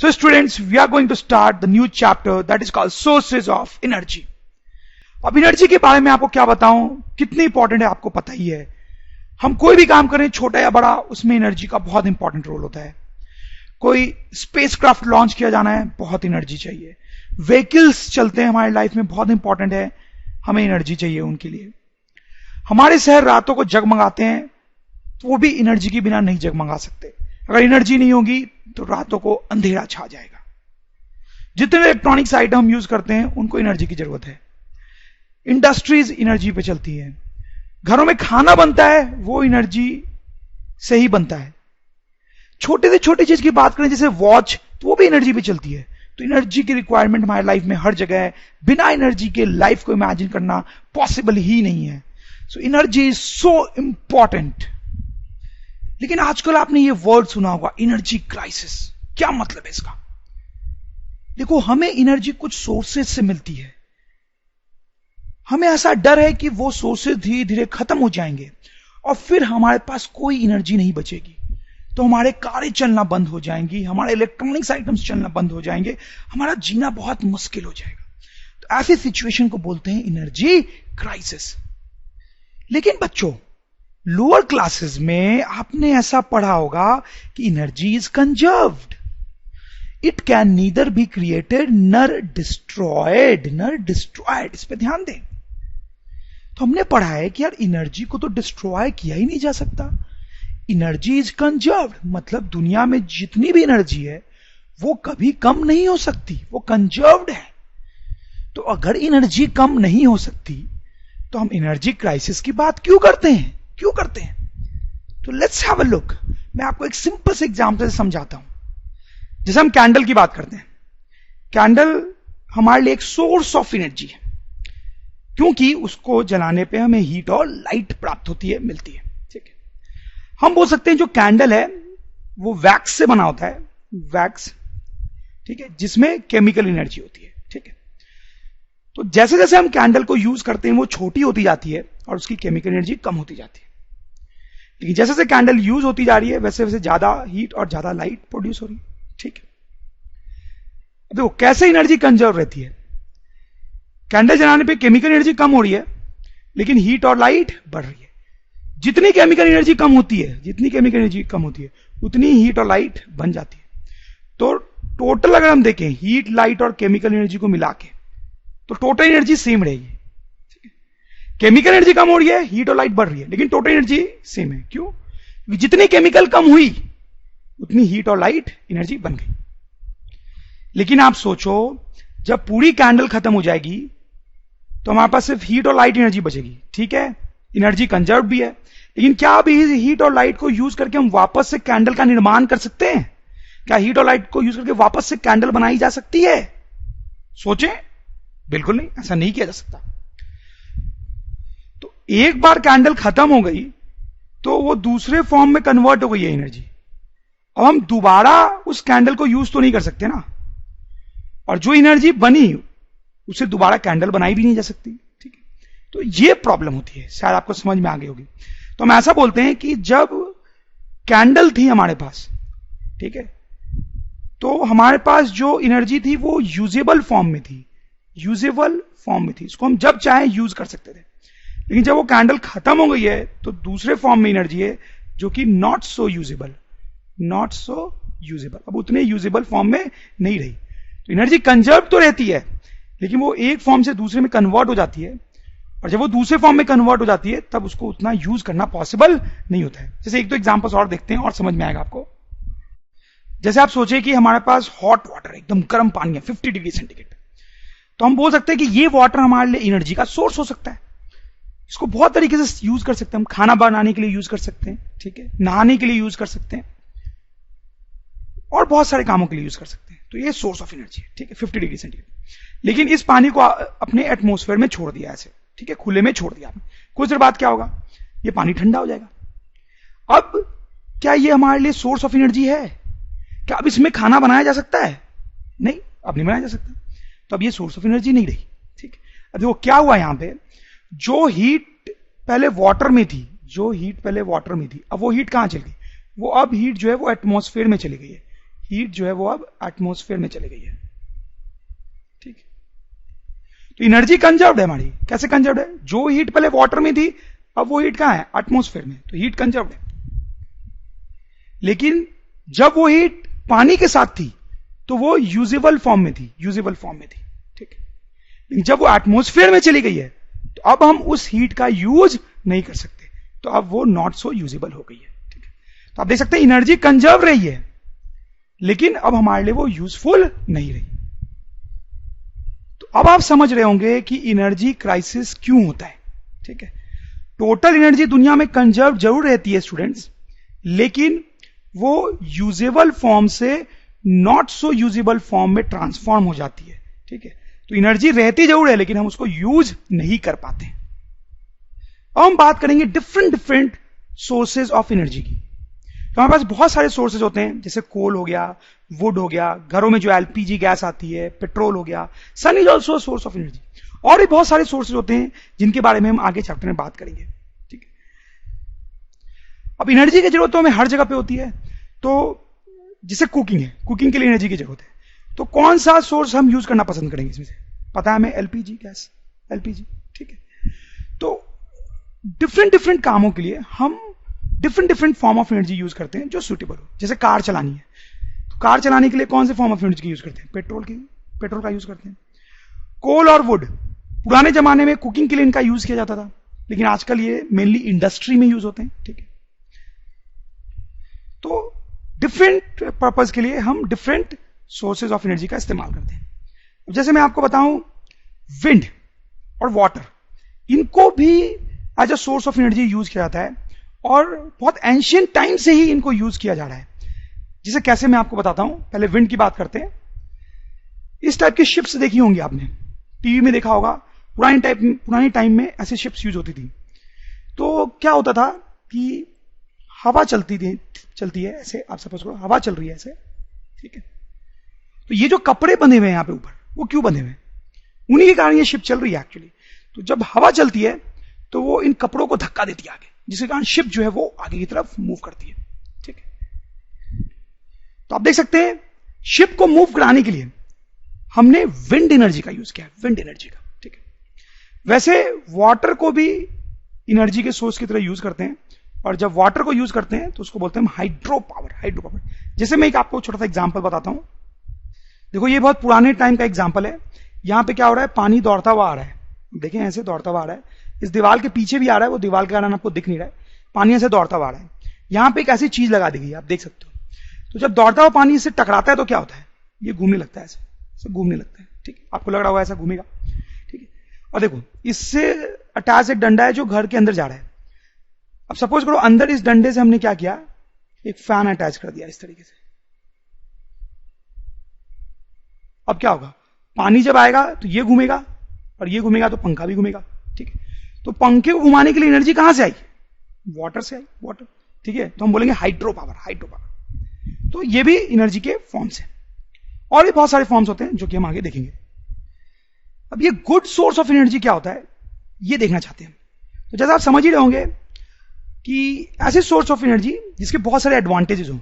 So students, we are going to start the new chapter that is called sources of energy. अब energy के बारे में आपको क्या बताऊं, कितनी इंपॉर्टेंट है आपको पता ही है. हम कोई भी काम करें छोटा या बड़ा, उसमें एनर्जी का बहुत इंपॉर्टेंट रोल होता है. कोई स्पेसक्राफ्ट लॉन्च किया जाना है, बहुत एनर्जी चाहिए. व्हीकल्स चलते हैं हमारी लाइफ में, बहुत इंपॉर्टेंट है, हमें एनर्जी चाहिए उनके लिए. हमारे शहर रातों को जगमगाते हैं, तो वो भी एनर्जी के बिना नहीं जगमगा सकते. अगर एनर्जी नहीं होगी तो रातों को अंधेरा छा जाएगा. जितने इलेक्ट्रॉनिक्स आइटम हम यूज करते हैं उनको एनर्जी की जरूरत है. इंडस्ट्रीज एनर्जी पे चलती है. घरों में खाना बनता है, वो एनर्जी से ही बनता है. छोटे से छोटी चीज की बात करें जैसे वॉच, तो वो भी एनर्जी पे चलती है. तो एनर्जी की रिक्वायरमेंट हमारे लाइफ में हर जगह है. बिना एनर्जी के लाइफ को इमेजिन करना पॉसिबल ही नहीं है. So energy is so important. लेकिन आजकल आपने ये वर्ड सुना होगा, एनर्जी क्राइसिस. क्या मतलब है इसका? देखो, हमें एनर्जी कुछ सोर्सेज से मिलती है. हमें ऐसा डर है कि वो सोर्सेज धीरे धीरे खत्म हो जाएंगे और फिर हमारे पास कोई एनर्जी नहीं बचेगी. तो हमारे कारें चलना बंद हो जाएंगी, हमारे इलेक्ट्रॉनिक्स आइटम्स चलना बंद हो जाएंगे, हमारा जीना बहुत मुश्किल हो जाएगा. तो ऐसी सिचुएशन को बोलते हैं एनर्जी क्राइसिस. लेकिन बच्चों, लोअर क्लासेस में आपने ऐसा पढ़ा होगा कि energy is conserved. It can neither be created नर डिस्ट्रॉयड. इस पे ध्यान दें. तो हमने पढ़ा है कि यार एनर्जी को तो डिस्ट्रॉय किया ही नहीं जा सकता. एनर्जी इज कंजर्व्ड मतलब दुनिया में जितनी भी एनर्जी है वो कभी कम नहीं हो सकती, वो कंजर्व्ड है. तो अगर एनर्जी कम नहीं हो सकती तो हम एनर्जी क्राइसिस की बात क्यों करते हैं? तो लेट्स हैव अ लुक. मैं आपको एक सिंपल से एग्जांपल से समझाता हूं. जैसे हम कैंडल की बात करते हैं. कैंडल हमारे लिए एक सोर्स ऑफ एनर्जी है, क्योंकि उसको जलाने पे हमें हीट और लाइट प्राप्त होती है, मिलती है. ठीक है, हम बोल सकते हैं जो कैंडल है वो वैक्स से बना होता है. वैक्स, ठीक है, जिसमें केमिकल एनर्जी होती है. ठीक है, तो जैसे जैसे हम कैंडल को यूज करते हैं वो छोटी होती जाती है और उसकी केमिकल एनर्जी कम होती जाती है. लेकिन जैसे जैसे कैंडल यूज होती जा रही है वैसे वैसे ज्यादा हीट और ज्यादा लाइट प्रोड्यूस हो रही है. ठीक है, देखो कैसे एनर्जी कंजर्व रहती है. कैंडल जलाने पे केमिकल एनर्जी कम हो रही है लेकिन हीट और लाइट बढ़ रही है. जितनी केमिकल एनर्जी कम होती है उतनी हीट और लाइट बन जाती है. तो टोटल अगर हम देखें हीट, लाइट और केमिकल एनर्जी को मिला के, तो टोटल एनर्जी सेम रहेगी. केमिकल एनर्जी कम हो रही है, हीट और लाइट बढ़ रही है, लेकिन टोटल एनर्जी सेम है. क्यों? क्योंकि जितनी केमिकल कम हुई उतनी हीट और लाइट एनर्जी बन गई. लेकिन आप सोचो, जब पूरी कैंडल खत्म हो जाएगी तो हमारे पास सिर्फ हीट और लाइट एनर्जी बचेगी. ठीक है, एनर्जी कंजर्व भी है, लेकिन क्या अभी हीट और लाइट को यूज करके हम वापस से कैंडल का निर्माण कर सकते हैं? क्या हीट और लाइट को यूज करके वापस से कैंडल बनाई जा सकती है? सोचें, बिल्कुल नहीं, ऐसा नहीं किया जा सकता. तो एक बार कैंडल खत्म हो गई तो वो दूसरे फॉर्म में कन्वर्ट हो गई है एनर्जी. अब हम दोबारा उस कैंडल को यूज तो नहीं कर सकते ना, और जो एनर्जी बनी उसे दोबारा कैंडल बनाई भी नहीं जा सकती. ठीक है, तो ये प्रॉब्लम होती है. शायद आपको समझ में आ गई होगी. तो हम ऐसा बोलते हैं कि जब कैंडल थी हमारे पास, ठीक है, तो हमारे पास जो एनर्जी थी वो यूजेबल फॉर्म में थी. इसको हम जब चाहे यूज कर सकते थे. लेकिन जब वो कैंडल खत्म हो गई है तो दूसरे फॉर्म में एनर्जी है जो कि नॉट सो यूजेबल. अब उतने यूजेबल फॉर्म में नहीं रही. तो एनर्जी कंजर्व तो रहती है, लेकिन वो एक फॉर्म से दूसरे में कन्वर्ट हो जाती है, और जब वो दूसरे फॉर्म में कन्वर्ट हो जाती है तब उसको उतना यूज करना पॉसिबल नहीं होता है. जैसे एक दो एग्जांपल्स और देखते हैं और समझ में आएगा आपको. जैसे आप सोचे कि हमारे पास हॉट वाटर, एकदम गर्म पानी है 50 डिग्री सेंटीग्रेड, तो हम बोल सकते हैं कि ये वाटर हमारे लिए एनर्जी का सोर्स हो सकता है. इसको बहुत तरीके से यूज कर सकते हैं. हम खाना बनाने के लिए यूज कर सकते हैं, ठीक है, नहाने के लिए यूज कर सकते हैं, और बहुत सारे कामों के लिए यूज कर सकते हैं. तो ये सोर्स ऑफ एनर्जी है. ठीक है, 50 डिग्री सेंटीग्रेड. लेकिन इस पानी को अपने एटमॉस्फेयर में छोड़ दिया ऐसे, ठीक है, खुले में छोड़ दिया आपने. कुछ देर बाद क्या होगा? ये पानी ठंडा हो जाएगा. अब क्या ये हमारे लिए सोर्स ऑफ एनर्जी है? क्या अब इसमें खाना बनाया जा सकता है? नहीं, अब नहीं बनाया जा सकता. तो अब ये सोर्स ऑफ एनर्जी नहीं रही. ठीक, अब देखो क्या हुआ यहां पे. जो हीट पहले वाटर में थी, अब वो हीट कहां चली गई? वो अब हीट जो है वो एटमॉस्फेयर में चली गई है. हीट जो है वो अब एटमॉस्फेयर में चली गई है। ठीक, तो एनर्जी कंजर्व्ड है हमारी। कैसे कंजर्व्ड है? जो हीट पहले वाटर में थी, अब वो हीट कहां है? एटमॉस्फेयर में। तो हीट कंजर्व्ड है। लेकिन जब वो हीट पानी के साथ थी तो वो यूजेबल फॉर्म में थी, यूजेबल फॉर्म में थी। ठीक है, लेकिन जब वो एटमॉस्फेयर में चली गई है तो अब हम उस हीट का यूज नहीं कर सकते, तो अब वो नॉट सो यूजेबल हो गई है। ठीक है, तो आप देख सकते हैं एनर्जी कंजर्व रही है, लेकिन अब हमारे लिए वो यूजफुल नहीं रही। तो अब आप समझ रहे होंगे कि एनर्जी क्राइसिस क्यों होता है। ठीक है, टोटल एनर्जी दुनिया में कंजर्व जरूर रहती है स्टूडेंट्स, लेकिन वो यूजेबल फॉर्म से नॉट सो यूजेबल फॉर्म में ट्रांसफॉर्म हो जाती है। ठीक है, तो एनर्जी रहती जरूर है, लेकिन हम उसको यूज नहीं कर पाते। अब हम बात करेंगे डिफरेंट सोर्सेज ऑफ एनर्जी की। तो हमारे पास बहुत सारे सोर्सेज होते हैं, जैसे कोल हो गया, वुड हो गया, घरों में जो एलपीजी गैस आती है, पेट्रोल हो गया, sun is also source of energy. और भी बहुत सारे सोर्सेज होते हैं जिनके बारे में हम आगे चैप्टर में बात करेंगे। ठीक है, अब एनर्जी की जरूरत तो हमें हर जगह पे होती है। तो जैसे कुकिंग है, कुकिंग के लिए एनर्जी की जरूरत है, तो कौन सा सोर्स हम यूज करना पसंद करेंगे इसमें से? पता है हमें, एलपीजी गैस, एलपीजी। ठीक है, तो डिफरेंट कामों के लिए हम different form of energy use करते हैं जो सुटेबल हो। जैसे कार चलानी है, तो कार चलाने के लिए कौन से फॉर्म ऑफ एनर्जी की यूज करते हैं? पेट्रोल का यूज करते हैं। कोल और वुड, पुराने जमाने में कुकिंग के लिए इनका यूज किया जाता था, लेकिन आजकल ये मेनली इंडस्ट्री में यूज होते हैं। ठीक है, तो डिफरेंट पर्पज के लिए हम डिफरेंट सोर्सेज ऑफ एनर्जी का इस्तेमाल करते हैं। जैसे मैं आपको बताऊं, विंड और वाटर, इनको भी as a source of energy use किया जाता है, और बहुत एंशिएंट टाइम से ही इनको यूज किया जा रहा है। जिसे कैसे मैं आपको बताता हूं। पहले विंड की बात करते हैं। इस टाइप की शिप्स देखी होंगी आपने, टीवी में देखा होगा। पुरानी टाइम में ऐसी शिप्स यूज होती थी। तो क्या होता था कि हवा चलती है ऐसे, आप सपोज करो हवा चल रही है ऐसे। ठीक है, तो ये जो कपड़े बंधे हुए हैं यहां पे ऊपर, वो क्यों बंधे हुए हैं? उन्हीं के कारण ये शिप चल रही है एक्चुअली। तो जब हवा चलती है तो वो इन कपड़ों को धक्का देती है आगे, जिसके कारण शिप जो है वो आगे की तरफ मूव करती है। ठीक है, तो आप देख सकते हैं शिप को मूव कराने के लिए हमने विंड एनर्जी का यूज किया, विंड एनर्जी का। ठीक है, वैसे वाटर को भी एनर्जी के सोर्स की तरह यूज करते हैं, और जब वाटर को यूज करते हैं तो उसको बोलते हैं हाइड्रो पावर। जैसे मैं एक आपको छोटा सा एग्जांपल बताता हूं। देखो, ये बहुत पुराने टाइम का एग्जांपल है। यहां पे क्या हो रहा है? पानी दौड़ता हुआ आ रहा है। देखें, ऐसे दौड़ता हुआ आ रहा है। इस दीवार के पीछे भी आ रहा है, वो दीवार के कारण आपको दिख नहीं रहा है, पानी ऐसे दौड़ता हुआ आ रहा है। यहां पे एक ऐसी चीज लगा दी गई, आप देख सकते हो। तो जब दौड़ता हुआ पानी इससे टकराता है तो क्या होता है? ये घूमने लगता है, ऐसे घूमने लगता है। ठीक है, आपको लग रहा होगा ऐसा घूमेगा। ठीक है, और देखो, इससे अटैच एक डंडा है जो घर के अंदर जा रहा है। अब सपोज करो अंदर इस डंडे से हमने क्या किया, एक फैन अटैच कर दिया इस तरीके से। अब क्या होगा? पानी जब आएगा तो ये घूमेगा, और ये घूमेगा तो पंखा भी घूमेगा। ठीक है, तो पंखे को घुमाने के लिए एनर्जी कहां से आई? वाटर से आई, वाटर। ठीक है, तो हम बोलेंगे हाइड्रो पावर। तो ये भी एनर्जी के फॉर्म्स हैं, और भी बहुत सारे फॉर्म्स होते हैं जो कि हम आगे देखेंगे। अब ये गुड सोर्स ऑफ एनर्जी क्या होता है, ये देखना चाहते हैं। तो जैसा आप समझ ही रहे होंगे कि ऐसे सोर्स ऑफ एनर्जी जिसके बहुत सारे एडवांटेजेस हो,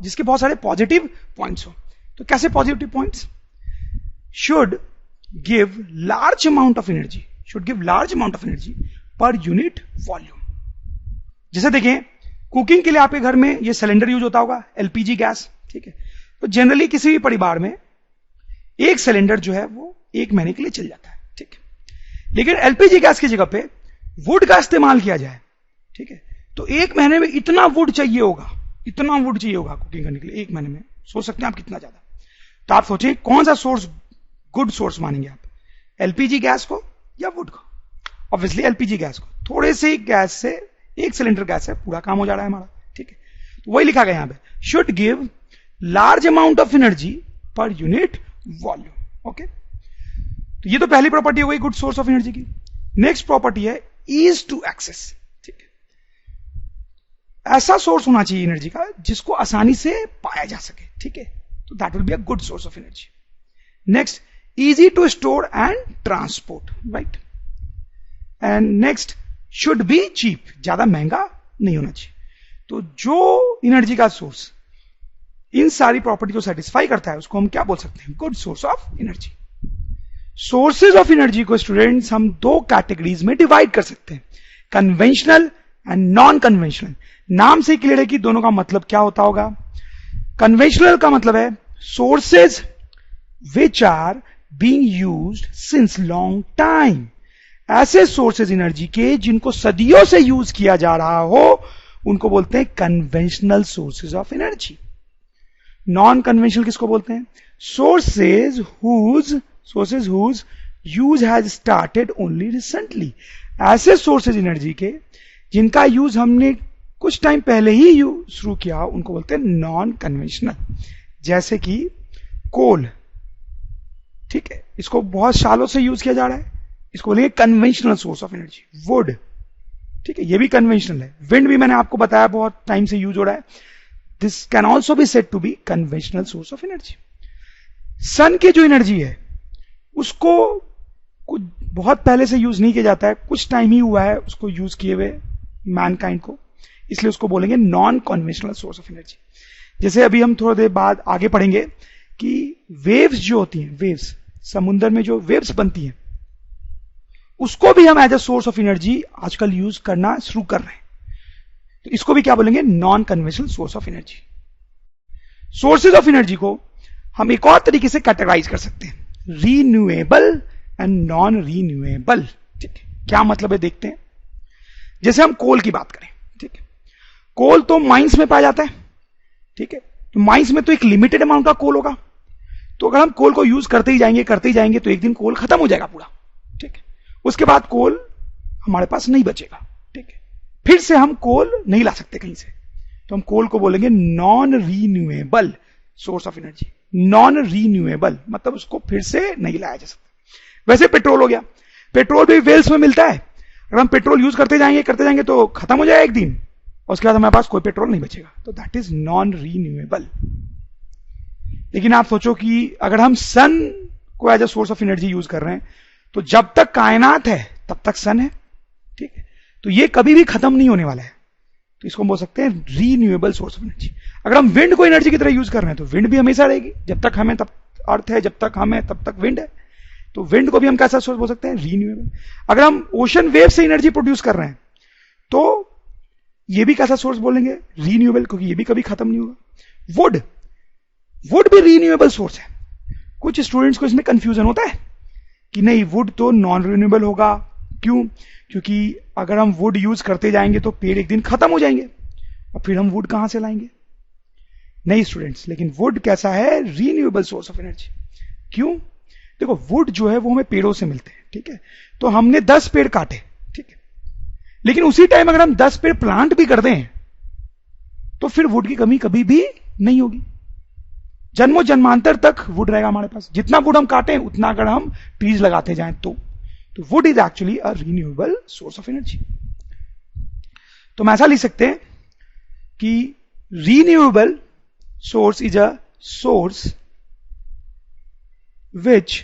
जिसके बहुत सारे पॉजिटिव पॉइंट्स हो। तो कैसे positive points? Should give large amount of energy per unit volume. जैसे देखें, कुकिंग के लिए आपके घर में ये सिलेंडर यूज होता होगा, एलपीजी गैस। ठीक है, तो जनरली किसी भी परिवार में एक सिलेंडर जो है वो 1 महीने के लिए चल जाता है। ठीक है, लेकिन एलपीजी गैस की जगह पे वुड का इस्तेमाल किया जाए, ठीक है, तो 1 महीने में इतना वुड चाहिए होगा कुकिंग करने के लिए 1 महीने में। सोच सकते हैं आप कितना ज्यादा। तो आप सोचें कौन सा सोर्स गुड सोर्स मानेंगे आप, एलपीजी गैस को या वुड को? ऑब्वियसली एलपीजी गैस को। थोड़े से गैस से, 1 सिलेंडर गैस से पूरा काम हो जा रहा है हमारा। ठीक है, तो वही लिखा गया यहां पे, should give large amount of energy per unit volume. Okay, तो ये तो पहली प्रॉपर्टी हो गई गुड सोर्स ऑफ एनर्जी की। नेक्स्ट प्रॉपर्टी है ईज टू एक्सेस। ठीक है, ऐसा सोर्स होना चाहिए एनर्जी का जिसको आसानी से पाया जा सके। ठीक है, तो that will be a good source of energy. Next, easy to store and transport, right? And next, should be cheap, ज्यादा महंगा नहीं होना चाहिए। तो जो एनर्जी का सोर्स इन सारी प्रॉपर्टी को सेटिस्फाई करता है उसको हम क्या बोल सकते हैं, good source of energy. Sources of energy को स्टूडेंट्स हम दो कैटेगरीज में डिवाइड कर सकते हैं, कन्वेंशनल एंड नॉन कन्वेंशनल। नाम से क्लियर है कि दोनों का मतलब क्या होता होगा। कन्वेंशनल का मतलब है sources which are being used since long time, ऐसे सोर्सेज एनर्जी के जिनको सदियों से यूज किया जा रहा हो उनको बोलते हैं conventional sources of energy. Non conventional किसको बोलते हैं, sources whose use has started only recently, ऐसे सोर्सेज एनर्जी के जिनका यूज हमने कुछ टाइम पहले ही शुरू किया उनको बोलते हैं नॉन कन्वेंशनल। जैसे कि कोल, ठीक है, इसको बहुत सालों से यूज किया जा रहा है, इसको बोलेंगे conventional source of energy. Would, ठीक है, ये भी कन्वेंशनल है। विंड भी मैंने आपको बताया बहुत टाइम से यूज हो रहा है, this can also be said to be conventional source of energy. Sun की जो एनर्जी है उसको कुछ बहुत पहले से यूज नहीं किया जाता है, कुछ टाइम ही हुआ है उसको यूज किए हुए मैनकाइंड को, इसलिए उसको बोलेंगे non conventional source of energy. जैसे अभी हम थोड़ी देर बाद आगे पढ़ेंगे कि वेव्स जो होती हैं, वेव्स समुद्र में जो वेव्स बनती हैं उसको भी हम as a source of energy आजकल यूज करना शुरू कर रहे हैं, तो इसको भी क्या बोलेंगे, non conventional source of energy. Sources of energy को हम एक और तरीके से कैटेगराइज कर सकते हैं, रीन्यूएबल एंड नॉन रीन्यूएबल। ठीक है, क्या मतलब है देखते हैं। जैसे हम कोल की बात करें, ठीक है, कोल तो माइंस में पाया जाता है, ठीक है, तो माइंस में तो एक लिमिटेड अमाउंट का कोल होगा, तो अगर हम कोल को यूज करते ही जाएंगे तो एक दिन कोल खत्म हो जाएगा पूरा, ठीक है, उसके बाद कोल हमारे पास नहीं बचेगा, ठीक है, फिर से हम कोल नहीं ला सकते कहीं से, तो हम कोल को बोलेंगे non renewable source of energy. Non renewable मतलब उसको फिर से नहीं लाया जा सकता। वैसे पेट्रोल हो गया, पेट्रोल भी वेल्स में मिलता है, अगर हम पेट्रोल यूज करते जाएंगे तो खत्म हो जाएगा एक दिन और उसके बाद हमारे पास कोई पेट्रोल नहीं बचेगा, तो दैट इज नॉन रीन्यूएबल। लेकिन आप सोचो कि अगर हम सन को as a source of energy use कर रहे हैं तो जब तक कायनात है तब तक सन है, ठीक है, तो ये कभी भी खत्म नहीं होने वाला है, तो इसको हम बोल सकते हैं रीन्यूएबल सोर्स ऑफ एनर्जी। अगर हम विंड को एनर्जी की तरह यूज कर रहे हैं तो विंड भी हमेशा रहेगी, जब तक हमें तब अर्थ है, जब तक हमें तब तक विंड है, तो विंड को भी हम कैसा सोर्स बोल सकते हैं, रीन्यूएबल। अगर हम ओशन वेव से एनर्जी प्रोड्यूस कर रहे हैं तो ये भी कैसा सोर्स बोलेंगे, रीन्यूएबल, क्योंकि ये भी कभी खत्म नहीं होगा। वुड भी रीन्यूएबल सोर्स है। कुछ स्टूडेंट्स को इसमें कंफ्यूजन होता है कि नहीं वुड तो नॉन रिन्यूएबल होगा, क्यों, क्योंकि अगर हम वुड यूज करते जाएंगे तो पेड़ एक दिन खत्म हो जाएंगे और फिर हम वुड कहां से लाएंगे। नहीं स्टूडेंट्स, लेकिन वुड कैसा है, रीन्यूएबल सोर्स ऑफ एनर्जी। क्यों, देखो वुड जो है वो हमें पेड़ों से मिलते हैं, ठीक है, तो हमने 10 पेड़ काटे, ठीक है, लेकिन उसी टाइम अगर हम 10 पेड़ प्लांट भी कर दें तो फिर वुड की कमी कभी भी नहीं होगी, जन्मों जन्मांतर तक वुड रहेगा हमारे पास। जितना वुड हम काटें उतना अगर हम ट्रीज लगाते जाएं तो would is actually a renewable source of energy. तो हम ऐसा लिख सकते हैं कि renewable source is a source which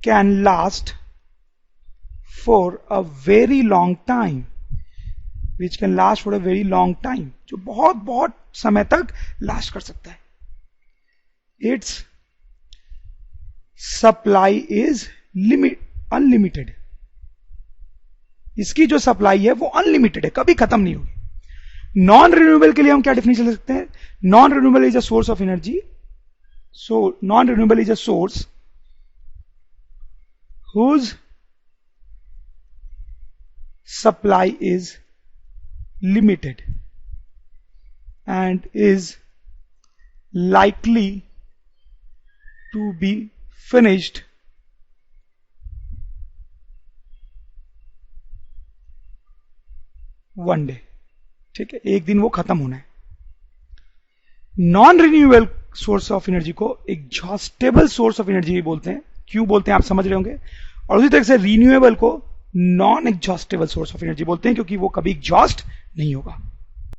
can last for a very long time, which can last for a very long time, जो बहुत बहुत समय तक लास्ट कर सकता है। Its supply is unlimited, इसकी जो सप्लाई है वो अनलिमिटेड है, कभी खत्म नहीं होगी। नॉन रिन्यूएबल के लिए हम क्या डेफिनेशन ले सकते हैं, non renewable is a source of energy, so non-renewable is a source whose supply is limited and is likely to be finished one day, ठीक है, एक दिन वो खत्म होना है। Non renewable source of energy को एग्जॉस्टेबल सोर्स ऑफ एनर्जी भी बोलते हैं। क्यों बोलते हैं आप समझ रहे होंगे। और उसी तरह से रीन्यूएबल को non exhaustible source of energy बोलते हैं, क्योंकि वो कभी एग्जॉस्ट नहीं होगा।